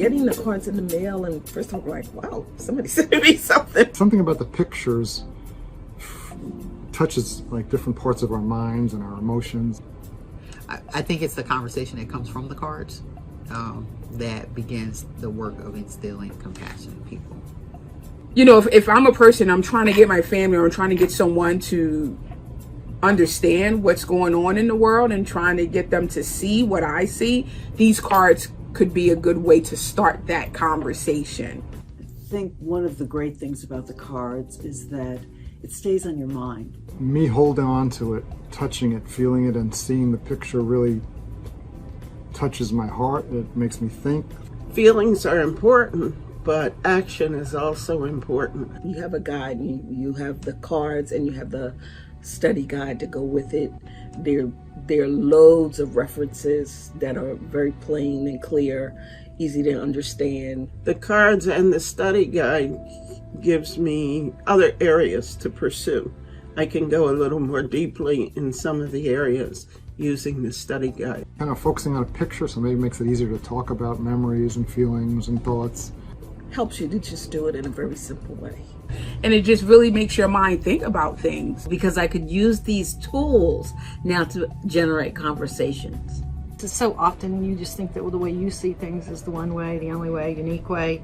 getting the cards in the mail, and first I'm like, wow, somebody sent me something. Something about the pictures touches like different parts of our minds and our emotions. I think it's the conversation that comes from the cards that begins the work of instilling compassion in people. You know, if I'm a person, I'm trying to get my family, or I'm trying to get someone to understand what's going on in the world and trying to get them to see what I see, these cards could be a good way to start that conversation. I think one of the great things about the cards is that it stays on your mind. Me holding on to it, touching it, feeling it, and seeing the picture really touches my heart. It makes me think. Feelings are important, but action is also important. You have a guide, you have the cards, and you have the study guide to go with it. There are loads of references that are very plain and clear, easy to understand. The cards and the study guide gives me other areas to pursue. I can go a little more deeply in some of the areas using the study guide. Kind of focusing on a picture, so maybe it makes it easier to talk about memories and feelings and thoughts. Helps you to just do it in a very simple way. And it just really makes your mind think about things. Because I could use these tools now to generate conversations. So often you just think that the way you see things is the one way, the only way, unique way.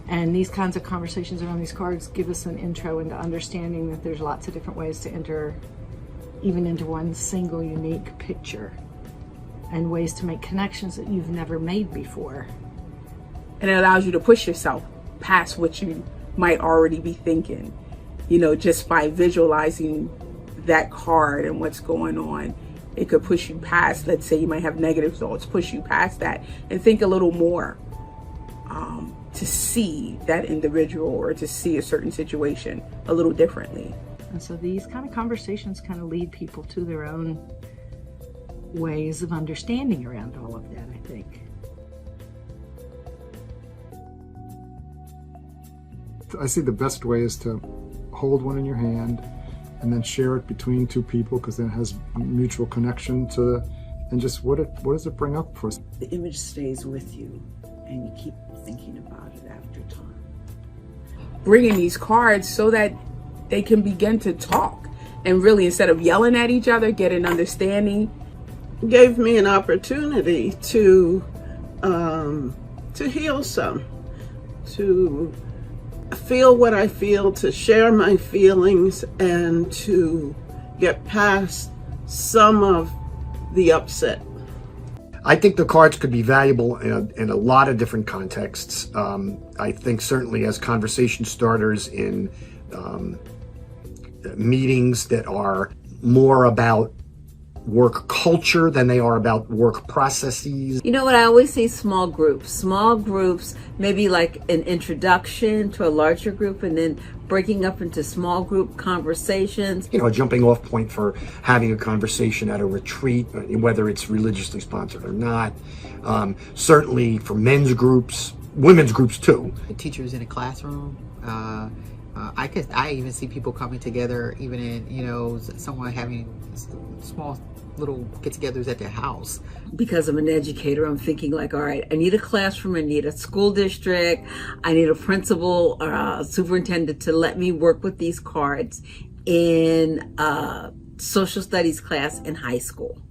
And these kinds of conversations around these cards give us an intro into understanding that there's lots of different ways to enter even into one single unique picture, and ways to make connections that you've never made before. And it allows you to push yourself past what you might already be thinking, you know, just by visualizing that card and what's going on. It could push you past, let's say you might have negative thoughts, push you past that and think a little more to see that individual or to see a certain situation a little differently. And so these kind of conversations kind of lead people to their own ways of understanding around all of that, I think. I see the best way is to hold one in your hand and then share it between two people, because then it has mutual connection to, and just what does it bring up for us? The image stays with you and you keep thinking about it after time. Bringing these cards so that they can begin to talk and really, instead of yelling at each other, get an understanding. Gave me an opportunity to heal some, to feel what I feel, to share my feelings, and to get past some of the upset. I think the cards could be valuable in a lot of different contexts. I think certainly as conversation starters in meetings that are more about work culture than they are about work processes. You know what, I always say small groups, maybe like an introduction to a larger group and then breaking up into small group conversations. You know, a jumping off point for having a conversation at a retreat, whether it's religiously sponsored or not. Certainly for men's groups, women's groups too. Teachers in a classroom, I even see people coming together, even in, you know, someone having small little get-togethers at their house. Because I'm an educator, I'm thinking like, all right, I need a classroom, I need a school district, I need a principal or a superintendent to let me work with these cards in a social studies class in high school.